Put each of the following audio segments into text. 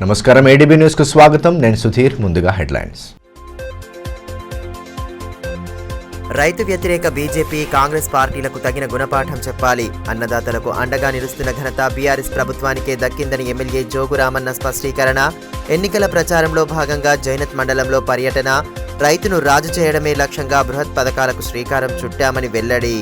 నమస్కారం ADB news కు స్వాగతం. నేను సుధీర్. ముందుగా హెడ్లైన్స్. రైతు వ్యతిరేక బీజేపీ కాంగ్రెస్ పార్టీలకు తగిన గుణపాఠం చెప్పాలి. అన్నదాతలకు అండగా నిలుస్తున్న ఘనత బీఆర్ఎస్ ప్రభుత్వానికే దక్కిందని ఎమ్మెల్యే జోగురామన్న స్పష్టీకరణ. ఎన్నికల ప్రచారంలో భాగంగా జైనత్ మండలంలో పర్యటన. రైతును రాజు చేయడమే లక్ష్యంగా బృహత్ పథకాలకు శ్రీకారం చుట్టామని వెల్లడి.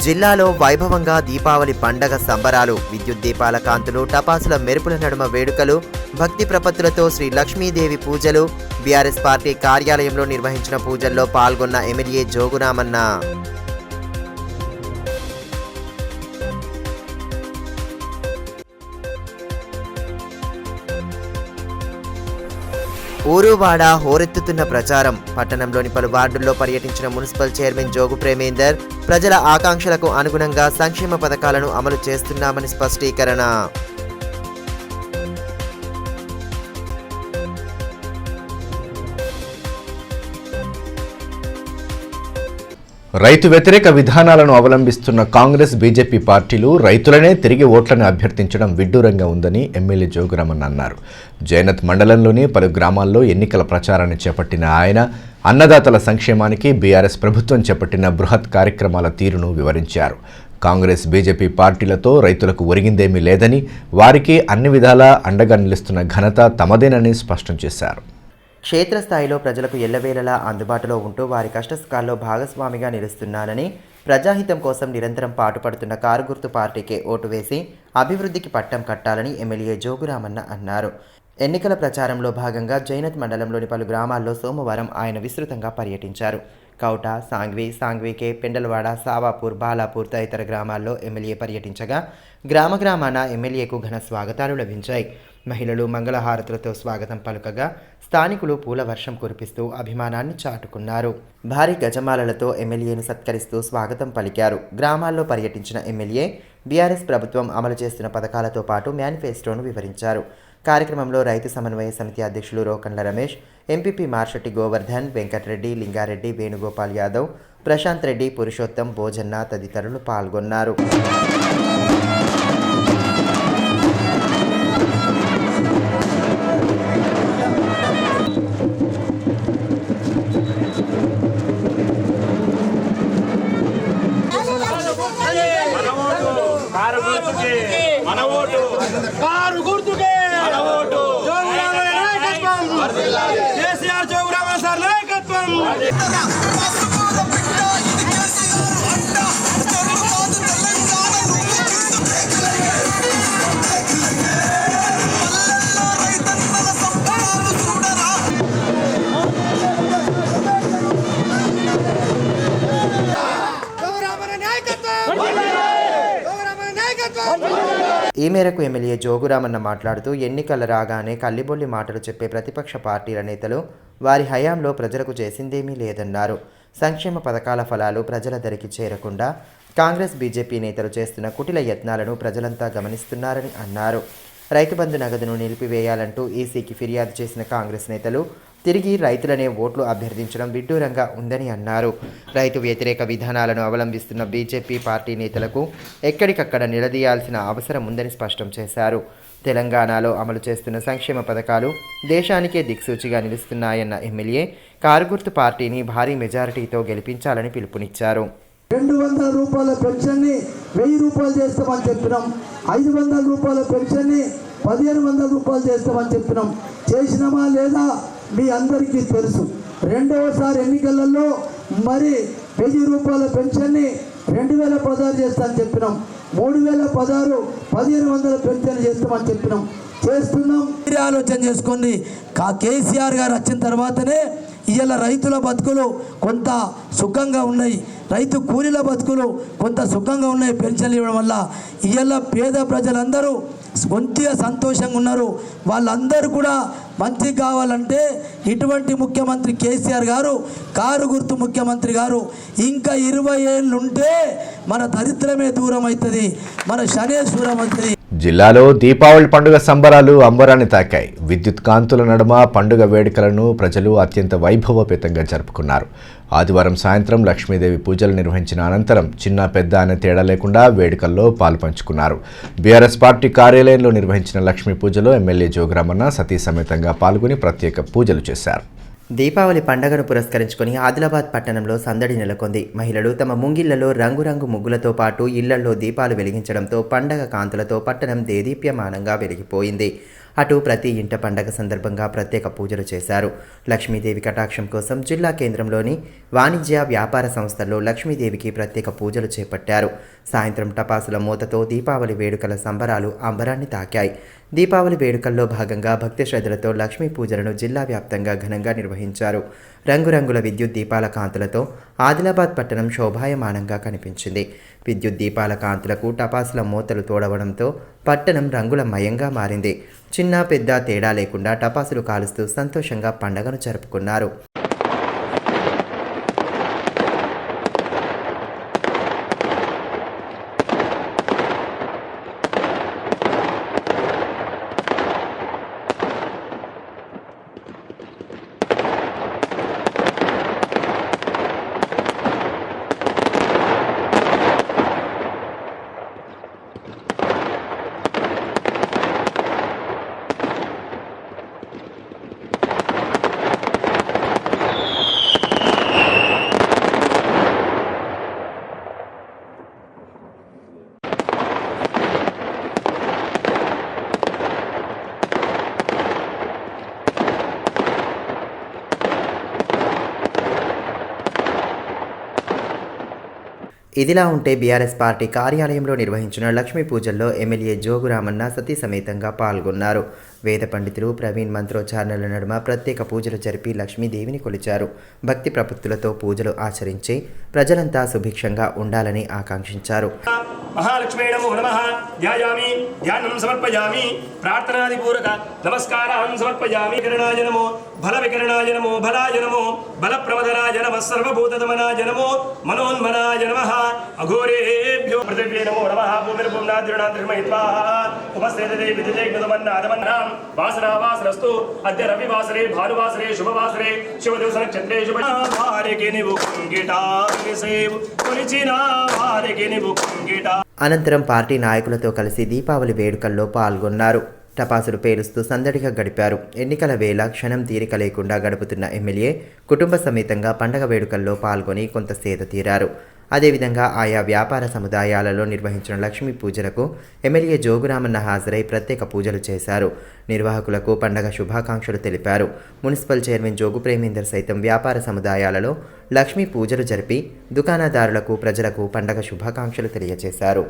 జిల్లాలో వైభవంగా దీపావళి పండగ సంబరాలు. విద్యుత్ దీపాల కాంతులు, టపాసుల మెరుపుల నడుమ వేడుకలు, భక్తి ప్రపత్తులతో శ్రీ లక్ష్మీదేవి పూజలు. బీఆర్ఎస్ పార్టీ కార్యాలయంలో నిర్వహించిన పూజల్లో పాల్గొన్న ఎమ్మెల్యే జోగురామన్న. ఊరువాడ హోరెత్తుతున్న ప్రచారం. పట్టణంలోని పలు వార్డుల్లో పర్యటించిన మున్సిపల్ చైర్మన్ జోగు ప్రేమేందర్ ప్రజల ఆకాంక్షలకు అనుగుణంగా సంక్షేమ పథకాలను అమలు చేస్తున్నామని స్పష్టీకరణ. రైతు వ్యతిరేక విధానాలను అవలంబిస్తున్న కాంగ్రెస్ బీజేపీ పార్టీలు రైతులనే తిరిగి ఓట్లను అభ్యర్థించడం విడ్డూరంగా ఉందని ఎమ్మెల్యే జోగురామన్న అన్నారు. జైనత్ మండలంలోని పలు గ్రామాల్లో ఎన్నికల ప్రచారాన్ని చేపట్టిన ఆయన అన్నదాతల సంక్షేమానికి బీఆర్ఎస్ ప్రభుత్వం చేపట్టిన బృహత్ కార్యక్రమాల తీరును వివరించారు. కాంగ్రెస్ బీజేపీ పార్టీలతో రైతులకు ఒరిగిందేమీ లేదని, వారికి అన్ని విధాలా అండగా నిలుస్తున్న ఘనత తమదేనని స్పష్టం చేశారు. క్షేత్రస్థాయిలో ప్రజలకు ఎల్లవేళలా అందుబాటులో ఉంటూ వారి కష్టసుఖాల్లో భాగస్వామిగా నిలుస్తున్నానని, ప్రజాహితం కోసం నిరంతరం పాటుపడుతున్న కారు గుర్తు పార్టీకే ఓటు వేసి అభివృద్ధికి పట్టం కట్టాలని ఎమ్మెల్యే జోగురామన్న అన్నారు. ఎన్నికల ప్రచారంలో భాగంగా జైనత్ మండలంలోని పలు గ్రామాల్లో సోమవారం ఆయన విస్తృతంగా పర్యటించారు. కౌట, సాంగ్వీకే, పెండలవాడ, సావాపూర్, బాలాపూర్ తదితర గ్రామాల్లో ఎమ్మెల్యే పర్యటించగా గ్రామాన ఎమ్మెల్యేకు ఘన స్వాగతాలు లభించాయి. మహిళలు మంగళహారతులతో స్వాగతం పలుకగా స్థానికులు పూల వర్షం కురిపిస్తూ అభిమానాన్ని చాటుకున్నారు. భారీ గజమాలలతో ఎమ్మెల్యేను సత్కరిస్తూ స్వాగతం పలికారు. గ్రామాల్లో పర్యటించిన ఎమ్మెల్యే బీఆర్ఎస్ ప్రభుత్వం అమలు చేస్తున్న పథకాలతో పాటు మేనిఫెస్టోను వివరించారు. కార్యక్రమంలో రైతు సమన్వయ సమితి అధ్యక్షులు రోకండ్ల రమేష్, ఎంపీపీ మార్షెట్టి గోవర్ధన్, వెంకటరెడ్డి, లింగారెడ్డి, వేణుగోపాల్ యాదవ్, ప్రశాంత్ రెడ్డి, పురుషోత్తం, భోజన్న తదితరులు పాల్గొన్నారు. ఈ మేరకు ఎమ్మెల్యే జోగురామన్న మాట్లాడుతూ ఎన్నికల రాగానే కల్లిబొల్లి మాటలు చెప్పే ప్రతిపక్ష పార్టీల నేతలు వారి హయాంలో ప్రజలకు చేసిందేమీ లేదన్నారు. సంక్షేమ పథకాల ఫలాలు ప్రజల దరికి చేరకుండా కాంగ్రెస్ బీజేపీ నేతలు చేస్తున్న కుటిల యత్నాలను ప్రజలంతా గమనిస్తున్నారని అన్నారు. రైతు బంధు నగదును నిలిపివేయాలంటూ ఈసీకి ఫిర్యాదు చేసిన కాంగ్రెస్ నేతలు తిరిగి రైతులనే ఓట్లు అభ్యర్థించడం విడ్డూరంగా ఉందని అన్నారు. రైతు వ్యతిరేక విధానాలను అవలంబిస్తున్న బీజేపీ పార్టీ నేతలకు ఎక్కడికక్కడ నిలదీయాల్సిన అవసరం ఉందని స్పష్టం చేశారు. తెలంగాణలో అమలు చేస్తున్న సంక్షేమ పథకాలు దేశానికే దిక్సూచిగా నిలుస్తున్నాయన్న ఎమ్మెల్యే కారు గుర్తు పార్టీని భారీ మెజారిటీతో గెలిపించాలని పిలుపునిచ్చారు. 200 రూపాయల పెన్షన్ని 1000 రూపాయలు చేస్తామని చెప్పినాం. 500 రూపాయల పెన్షన్ని 1500 రూపాయలు చేస్తామని చెప్పినాం. చేసినామా లేదా మీ అందరికీ తెలుసు. రెండవసారి ఎన్నికలలో మరి 1000 రూపాయల పెన్షన్ని 2016 చేస్తామని చెప్పినాం. 3016 1500 పెన్షన్ చేస్తామని చెప్పినాం. చేస్తున్నాం. ఆలోచన చేసుకోండి. కేసీఆర్ గారు వచ్చిన తర్వాతనే ఇవాళ రైతుల బతుకులు కొంత సుఖంగా ఉన్నాయి. రైతు కూలీల బతుకులు కొంత సుఖంగా ఉన్నాయి. పెన్షన్లు ఇవ్వడం వల్ల ఇవాళ పేద ప్రజలందరూ కొంచెం సంతోషంగా ఉన్నారు. వాళ్ళందరూ కూడా మంచి కావాలంటే ఇటువంటి ముఖ్యమంత్రి కేసీఆర్ గారు, కారు గుర్తు ముఖ్యమంత్రి గారు ఇంకా 20 ఏళ్ళు ఉంటే మన దరిద్రమే దూరం అవుతుంది, మన శనే దూరం అవుతుంది. జిల్లాలో దీపావళి పండుగ సంబరాలు అంబరాన్ని తాకాయి. విద్యుత్ కాంతుల నడుమ పండుగ వేడుకలను ప్రజలు అత్యంత వైభవపేతంగా జరుపుకున్నారు. ఆదివారం సాయంత్రం లక్ష్మీదేవి పూజలు నిర్వహించిన అనంతరం చిన్న పెద్ద అనే తేడా లేకుండా వేడుకల్లో పాల్పంచుకున్నారు. బీఆర్ఎస్ పార్టీ కార్యాలయంలో నిర్వహించిన లక్ష్మీ పూజలో ఎమ్మెల్యే జోగురామన్న సతీ సమేతంగా పాల్గొని ప్రత్యేక పూజలు చేశారు. దీపావళి పండుగను పురస్కరించుకొని ఆదిలాబాద్ పట్టణంలో సందడి నెలకొంది. మహిళలు తమ ముంగిళ్లలో రంగురంగు ముగ్గులతో పాటు ఇళ్లలో దీపాలు వెలిగించడంతో పండగ కాంతులతో పట్టణం దేదీప్యమానంగా వెలిగిపోయింది. అటు ప్రతి ఇంట పండగ సందర్భంగా ప్రత్యేక పూజలు చేశారు. లక్ష్మీదేవి కటాక్షం కోసం జిల్లా కేంద్రంలోని వాణిజ్య వ్యాపార సంస్థల్లో లక్ష్మీదేవికి ప్రత్యేక పూజలు చేపట్టారు. సాయంత్రం టపాసుల మూతతో దీపావళి వేడుకల సంబరాలు అంబరాన్ని తాకాయి. దీపావళి వేడుకల్లో భాగంగా భక్తి శ్రద్ధలతో లక్ష్మీ పూజలను జిల్లా వ్యాప్తంగా ఘనంగా నిర్వహించారు. రంగురంగుల విద్యుత్ దీపాల కాంతులతో ఆదిలాబాద్ పట్టణం శోభాయమానంగా కనిపించింది. విద్యుత్ దీపాల కాంతులకు టపాసుల మూతలు తోడవడంతో పట్టణం రంగులమయంగా మారింది. చిన్న పెద్ద తేడా లేకుండా టపాసులు కాలుస్తూ సంతోషంగా పండగను జరుపుకున్నారు. ఇదిలా ఉంటే బీఆర్ఎస్ పార్టీ కార్యాలయంలో నిర్వహించిన లక్ష్మీ పూజల్లో ఎమ్మెల్యే జోగురామన్న సతీ సమేతంగా పాల్గొన్నారు. వేద పండితులు ప్రవీణ్ మంత్రోచ్చారణల నడుమ ప్రత్యేక పూజలు జరిపి లక్ష్మీదేవిని కొలిచారు. భక్తి ప్రపత్తులతో పూజలు ఆచరించి ప్రజలంతా సుభిక్షంగా ఉండాలని ఆకాంక్షించారు. మహాలక్ష్మీ నమో నమః ధ్యాయామి ధ్యానం సమర్పయామి ప్రార్థనాదిపూర్వక నమస్కారాన్ సమర్పయామి వికరణాయ నమో బల వికరణాయ నమో బలాయ నమో బల ప్రమదనాయ నమః సర్వభూతదమనాయ నమో మనోన్మనాయ నమః అఘోరేభ్యో పృథివ్యై నమో నమః భూమిర్భుమ్నాద్రిణాద్రిమయిత్వా ఉపస్థితే విదితే గదమన్నాదమన్నాం వాసరావాసరస్తు అద్య రవివాసరే భానువాసరే శుభవాసరే శుభదివస నక్షత్రే శుభవారికి నివు కుంగిటాగ్ని సేవ్ కొలిచిన వారికి నివు కుంగిటా. అనంతరం పార్టీ నాయకులతో కలిసి దీపావళి వేడుకల్లో పాల్గొన్నారు. టపాసులు పేలుస్తూ సందడిగా గడిపారు. ఎన్నికల వేళ క్షణం తీరిక లేకుండా గడుపుతున్న ఎమ్మెల్యే కుటుంబ సమేతంగా పండగ వేడుకల్లో పాల్గొని కొంత సేద తీరారు. అదేవిధంగా ఆయా వ్యాపార సముదాయాలలో నిర్వహించిన లక్ష్మీ పూజలకు ఎమ్మెల్యే జోగురామన్న హాజరై ప్రత్యేక పూజలు చేశారు. నిర్వాహకులకు పండగ శుభాకాంక్షలు తెలిపారు. మున్సిపల్ చైర్మన్ జోగు ప్రేమేందర్ సైతం వ్యాపార సముదాయాలలో లక్ష్మీ పూజలు జరిపి దుకాణదారులకు ప్రజలకు పండగ శుభాకాంక్షలు తెలియజేశారు.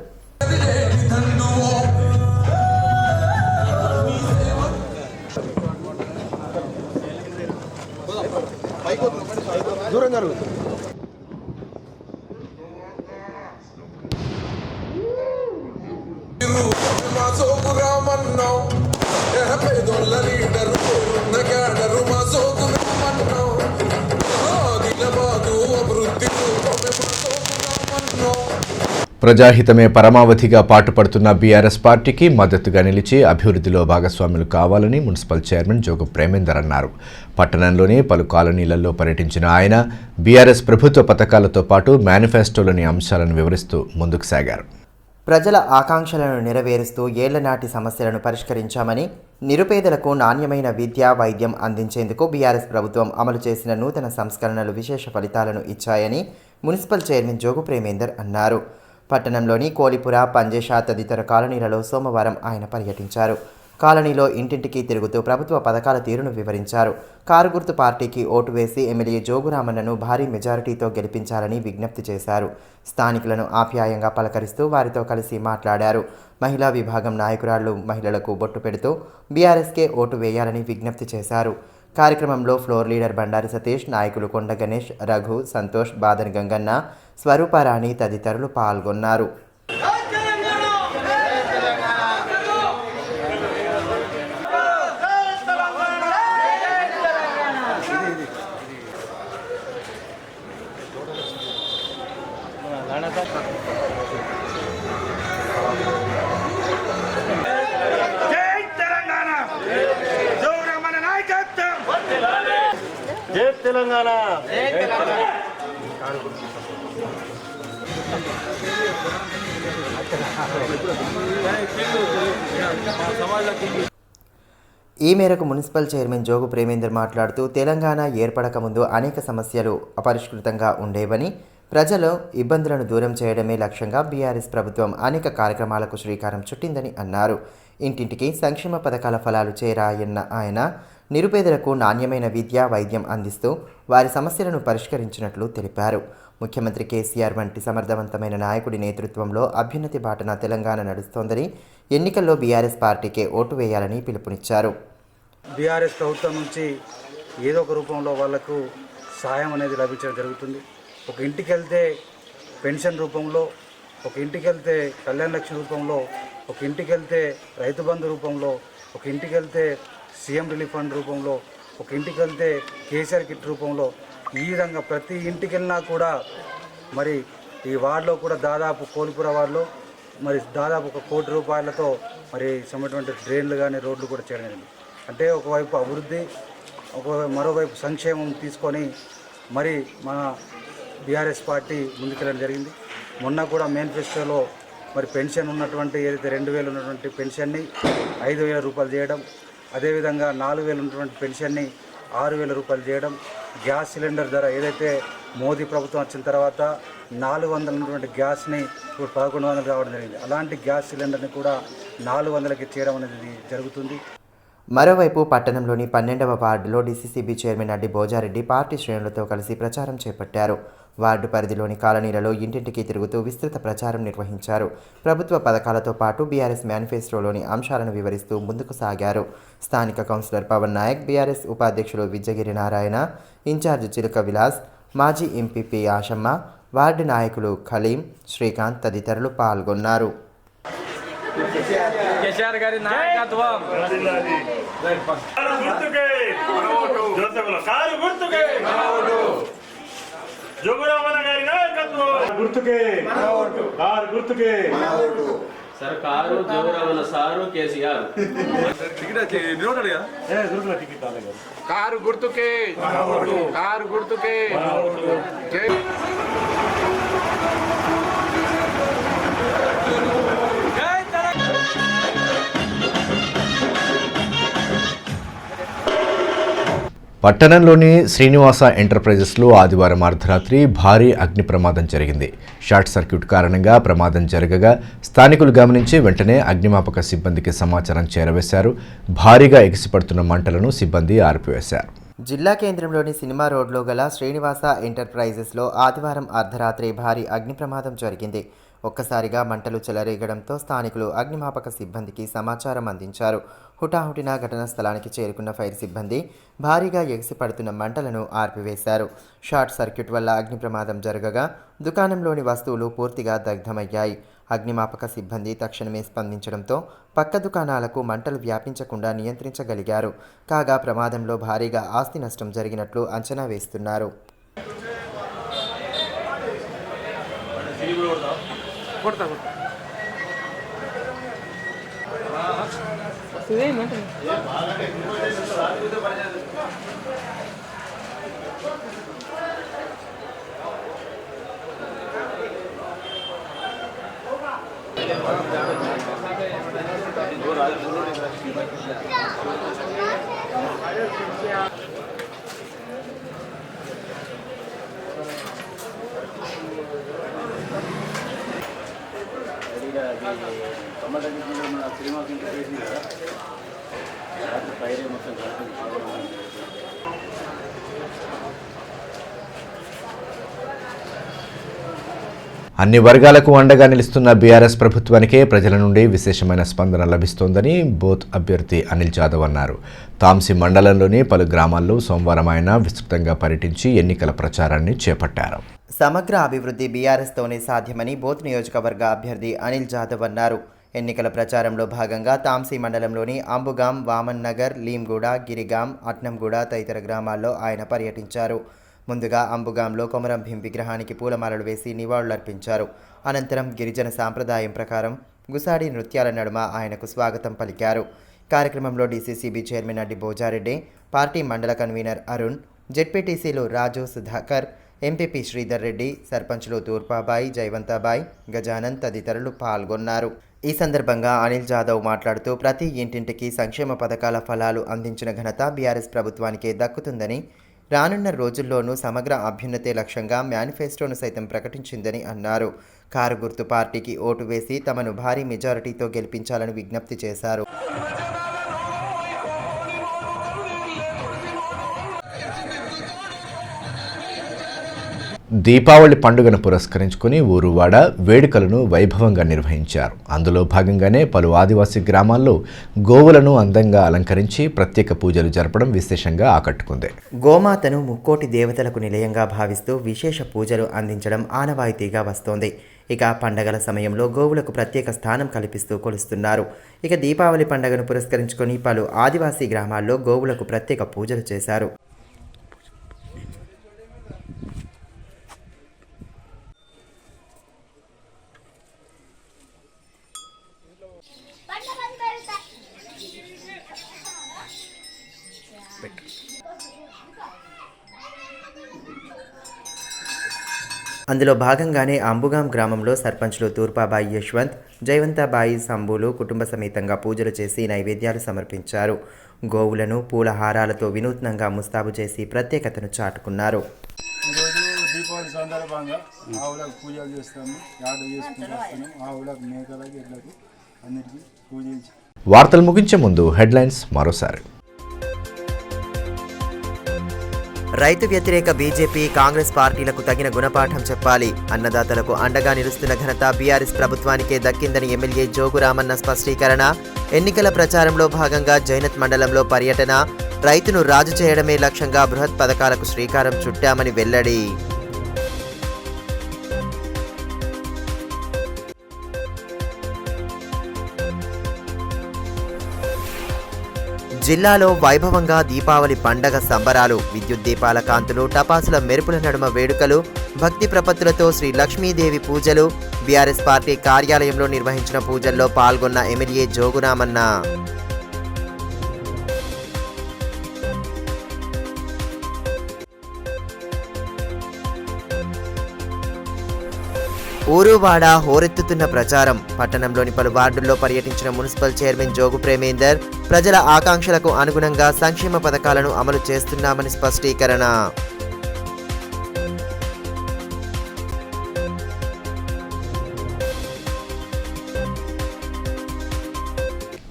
ప్రజాహితమే పరమావధిగా పాటుపడుతున్న బీఆర్ఎస్ పార్టీకి మద్దతుగా నిలిచి అభివృద్ధిలో భాగస్వాములు కావాలని మున్సిపల్ చైర్మన్ జోగు ప్రేమేందర్ అన్నారు. పట్టణంలోని పలు కాలనీలలో పర్యటించిన ఆయన బీఆర్ఎస్ ప్రభుత్వ పథకాలతో పాటు మేనిఫెస్టోలోని అంశాలను వివరిస్తూ ముందుకు సాగారు. ప్రజల ఆకాంక్షలను నెరవేరుస్తూ ఏళ్ల నాటి సమస్యలను పరిష్కరించామని, నిరుపేదలకు నాణ్యమైన విద్య, వైద్యం అందించేందుకు బీఆర్ఎస్ ప్రభుత్వం అమలు చేసిన నూతన సంస్కరణలు విశేష ఫలితాలను ఇచ్చాయని మున్సిపల్ చైర్మన్ జోగు ప్రేమేందర్ అన్నారు. పట్టణంలోని కోలిపుర, పంజేషా తదితర కాలనీలలో సోమవారం ఆయన పర్యటించారు. కాలనీలో ఇంటింటికి తిరుగుతూ ప్రభుత్వ పథకాల తీరును వివరించారు. కారు గుర్తు పార్టీకి ఓటు వేసి ఎమ్మెల్యే జోగురామన్నను భారీ మెజారిటీతో గెలిపించాలని విజ్ఞప్తి చేశారు. స్థానికులను ఆప్యాయంగా పలకరిస్తూ వారితో కలిసి మాట్లాడారు. మహిళా విభాగం నాయకురాళ్లు మహిళలకు బొట్టు పెడుతూ బీఆర్ఎస్కే ఓటు వేయాలని విజ్ఞప్తి చేశారు. కార్యక్రమంలో ఫ్లోర్ లీడర్ బండారి సతీష్, నాయకులు కొండ గణేష్, రఘు, సంతోష్, బాదన్ గంగన్న, స్వరూపారాణి తదితరులు పాల్గొన్నారు. తెలంగాణ ఈ మేరకు మున్సిపల్ చైర్మన్ జోగు ప్రేమేందర్ మాట్లాడుతూ తెలంగాణ ఏర్పడక ముందు అనేక సమస్యలు అపరిష్కృతంగా ఉండేవని, ప్రజలు ఇబ్బందులను దూరం చేయడమే లక్ష్యంగా బీఆర్ఎస్ ప్రభుత్వం అనేక కార్యక్రమాలకు శ్రీకారం చుట్టిందని అన్నారు. ఇంటింటికి సంక్షేమ పథకాల ఫలాలు చేరాయన్న ఆయన నిరుపేదలకు నాణ్యమైన విద్య, వైద్యం అందిస్తూ వారి సమస్యలను పరిష్కరించినట్లు తెలిపారు. ముఖ్యమంత్రి కేసీఆర్ వంటి సమర్థవంతమైన నాయకుడి నేతృత్వంలో అభ్యున్నతి బాటన తెలంగాణ నడుస్తోందని, ఎన్నికల్లో బీఆర్ఎస్ పార్టీకే ఓటు వేయాలని పిలుపునిచ్చారు. బీఆర్ఎస్ ప్రభుత్వం నుంచి ఏదో ఒక రూపంలో వాళ్లకు సాయం అనేది లభించడం జరుగుతుంది. ఒక ఇంటికి వెళ్తే పెన్షన్ రూపంలో, ఒక ఇంటికి వెళ్తే కళ్యాణ లక్ష్మి రూపంలో, ఒక ఇంటికి వెళ్తే రైతు బంధు రూపంలో, ఒక ఇంటికి వెళ్తే సీఎం రిలీఫ్ ఫండ్ రూపంలో, ఒక ఇంటికి వెళ్తే కేసీఆర్ కిట్ రూపంలో, ఈ విధంగా ప్రతి ఇంటికి వెళ్ళినా కూడా మరి ఈ వార్డులో కూడా దాదాపు కోల్పుర వార్డులో మరి దాదాపు 1 కోటి రూపాయలతో మరి సమైనటువంటి డ్రైన్లు కానీ రోడ్లు కూడా చేయడం జరిగింది. అంటే ఒకవైపు అభివృద్ధి, మరోవైపు సంక్షేమం తీసుకొని మరి మన బీఆర్ఎస్ పార్టీ ముందుకెళ్ళడం జరిగింది. మొన్న కూడా మేనిఫెస్టోలో మరి పెన్షన్ ఉన్నటువంటి ఏదైతే 2000 ఉన్నటువంటి పెన్షన్ని 5000 రూపాయలు చేయడం, అదేవిధంగా 4000 ఉన్నటువంటి పెన్షన్ని 6000 రూపాయలు చేయడం, గ్యాస్ సిలిండర్ ధర ఏదైతే మోదీ ప్రభుత్వం వచ్చిన తర్వాత 400 ఉన్నటువంటి గ్యాస్ని ఇప్పుడు 1100 కావడం జరిగింది. అలాంటి గ్యాస్ సిలిండర్ని కూడా 400కి చేయడం అనేది జరుగుతుంది. మరోవైపు పట్టణంలోని 12వ వార్డులో డీసీసీబీ చైర్మన్ అడ్డి భోజారెడ్డి పార్టీ శ్రేణులతో కలిసి ప్రచారం చేపట్టారు. వార్డు పరిధిలోని కాలనీలలో ఇంటింటికి తిరుగుతూ విస్తృత ప్రచారం నిర్వహించారు. ప్రభుత్వ పథకాలతో పాటు బీఆర్ఎస్ మేనిఫెస్టోలోని అంశాలను వివరిస్తూ ముందుకు సాగారు. స్థానిక కౌన్సిలర్ పవన్ నాయక్, బీఆర్ఎస్ ఉపాధ్యక్షులు విజ్జగిరి నారాయణ, ఇన్ఛార్జ్ చిలుక విలాస్, మాజీ ఎంపీపీ ఆశమ్మ, వార్డు నాయకులు ఖలీం, శ్రీకాంత్ తదితరులు పాల్గొన్నారు. కేసీఆర్ గారి నాయకత్వం జోగురామన్న గారి నాయకత్వం గుర్తుకే సర్కారు జోగురామన్న సారు కేసీఆర్ కారు గుర్తుకే పట్టణంలోని శ్రీనివాస ఎంటర్ప్రైజెస్లో ఆదివారం అర్ధరాత్రి భారీ అగ్ని ప్రమాదం జరిగింది. షార్ట్ సర్క్యూట్ కారణంగా ప్రమాదం జరగగా స్థానికులు గమనించి వెంటనే అగ్నిమాపక సిబ్బందికి సమాచారం చేరవేశారు. భారీగా ఎగిసిపడుతున్న మంటలను సిబ్బంది ఆర్పివేశారు. జిల్లా కేంద్రంలోని సినిమా రోడ్లో గల శ్రీనివాస ఎంటర్ప్రైజెస్లో ఆదివారం అర్ధరాత్రి భారీ అగ్ని ప్రమాదం జరిగింది. ఒక్కసారిగా మంటలు చెలరేగడంతో స్థానికులు అగ్నిమాపక సిబ్బందికి సమాచారం అందించారు. హుటాహుటిన ఘటనా స్థలానికి చేరుకున్న ఫైర్ సిబ్బంది భారీగా ఎగిసిపడుతున్న మంటలను ఆర్పివేశారు. షార్ట్ సర్క్యూట్ వల్ల అగ్ని ప్రమాదం జరగగా దుకాణంలోని వస్తువులు పూర్తిగా దగ్ధమయ్యాయి. అగ్నిమాపక సిబ్బంది తక్షణమే స్పందించడంతో పక్క దుకాణాలకు మంటలు వ్యాపించకుండా నియంత్రించగలిగారు. కాగా ప్రమాదంలో భారీగా ఆస్తి నష్టం జరిగినట్లు అంచనా వేస్తున్నారు. అన్ని వర్గాలకు అండగా నిలుస్తున్న బీఆర్ఎస్ ప్రభుత్వానికే ప్రజల నుండి విశేషమైన స్పందన లభిస్తోందని బోత్ అభ్యర్థి అనిల్ జాదవ్ అన్నారు. తాంసీ మండలంలోని పలు గ్రామాల్లో సోమవారం ఆయన విస్తృతంగా పర్యటించి ఎన్నికల ప్రచారాన్ని చేపట్టారు. సమగ్ర అభివృద్ధి బీఆర్ఎస్తోనే సాధ్యమని బోత్ నియోజకవర్గ అభ్యర్థి అనిల్ జాదవ్ అన్నారు. ఎన్నికల ప్రచారంలో భాగంగా తాంసీ మండలంలోని అంబుగాం, వామన్ నగర్, లీంగూడ, గిరిగాం, అట్నంగూడ తదితర గ్రామాల్లో ఆయన పర్యటించారు. ముందుగా అంబుగాంలో కొమరం భీం విగ్రహానికి పూలమాలలు వేసి నివాళులర్పించారు. అనంతరం గిరిజన సాంప్రదాయం ప్రకారం గుసాడి నృత్యాల నడుమ ఆయనకు స్వాగతం పలికారు. కార్యక్రమంలో డీసీసీబీ చైర్మన్ అడ్డి భోజారెడ్డి, పార్టీ మండల కన్వీనర్ అరుణ్, జెడ్పీటీసీలు రాజు సుధాకర్, ఎంపీపీ శ్రీధర్ రెడ్డి, సర్పంచ్లు తూర్పాబాయి, జయవంతాబాయి, గజానన్ తదితరులు పాల్గొన్నారు. ఈ సందర్భంగా అనిల్ జాదవ్ మాట్లాడుతూ ప్రతి ఇంటింటికి సంక్షేమ పథకాల ఫలాలు అందించిన ఘనత బీఆర్ఎస్ ప్రభుత్వానికే దక్కుతుందని, రానున్న రోజుల్లోనూ సమగ్ర అభ్యున్నతే లక్ష్యంగా మేనిఫెస్టోను సైతం ప్రకటించిందని అన్నారు. కారు గుర్తు పార్టీకి ఓటు వేసి తమను భారీ మెజారిటీతో గెలిపించాలని విజ్ఞప్తి చేశారు. దీపావళి పండుగను పురస్కరించుకుని ఊరువాడ వేడుకలను వైభవంగా నిర్వహించారు. అందులో భాగంగానే పలు ఆదివాసీ గ్రామాల్లో గోవులను అందంగా అలంకరించి ప్రత్యేక పూజలు జరపడం విశేషంగా ఆకట్టుకుంది. గోమాతను ముక్కోటి దేవతలకు నిలయంగా భావిస్తూ విశేష పూజలు అందించడం ఆనవాయితీగా వస్తోంది. ఇక పండగల సమయంలో గోవులకు ప్రత్యేక స్థానం కల్పిస్తూ కొలుస్తున్నారు. ఇక దీపావళి పండుగను పురస్కరించుకొని పలు ఆదివాసీ గ్రామాల్లో గోవులకు ప్రత్యేక పూజలు చేశారు. అందులో భాగంగానే అంబుగాం గ్రామంలో సర్పంచ్లు తూర్పాబాయి యశ్వంత్, జయవంతాబాయి సంబులు కుటుంబ సమేతంగా పూజలు చేసి నైవేద్యాలు సమర్పించారు. గోవులను పూల హారాలతో వినూత్నంగా ముస్తాబు చేసి ప్రత్యేకతను చాటుకున్నారు. ఈరోజు దీపావళి సందర్భంగా ఆవులకు పూజలు చేస్తాము, యాడ చేసుకుంటూ వస్తున్నాం. ఆవులకు, మేకలకు, ఎడ్లకు అన్నిటికీ పూజించి. వార్తలు ముగించే ముందు హెడ్లైన్స్ మరోసారి. రైతు వ్యతిరేక బీజేపీ, కాంగ్రెస్ పార్టీలకు తగిన గుణపాఠం చెప్పాలి. అన్నదాతలకు అండగా నిలుస్తున్న ఘనత బీఆర్ఎస్ ప్రభుత్వానికే దక్కిందని ఎమ్మెల్యే జోగురామన్న స్పష్టీకరణ. ఎన్నికల ప్రచారంలో భాగంగా జైనత్ మండలంలో పర్యటన. రైతును రాజు చేయడమే లక్ష్యంగా బృహత్ పథకాలకు శ్రీకారం చుట్టామని వెల్లడి. జిల్లాలో వైభవంగా దీపావళి పండగ సంబరాలు. విద్యుత్ దీపాల కాంతులు, టపాసుల మెరుపుల నడుమ వేడుకలు, భక్తి ప్రపత్తులతో శ్రీ లక్ష్మీదేవి పూజలు. బీఆర్ఎస్ పార్టీ కార్యాలయంలో నిర్వహించిన పూజల్లో పాల్గొన్న ఎమ్మెల్యే జోగురామన్న. ఊరువాడ హోరెత్తుతున్న ప్రచారం. పట్టణంలోని పలు వార్డుల్లో పర్యటించిన మున్సిపల్ చైర్మన్ జోగు ప్రేమేందర్ ప్రజల ఆకాంక్షలకు అనుగుణంగా సంక్షేమ పథకాలను అమలు చేస్తున్నామని స్పష్టీకరణ.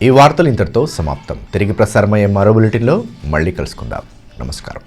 ఈ వార్తలు ఇంతటితో సమాప్తం. తిరిగి ప్రసారమయ్యే మరో బులెటిన్లో మళ్ళీ కలుసుకుందాం. నమస్కారం.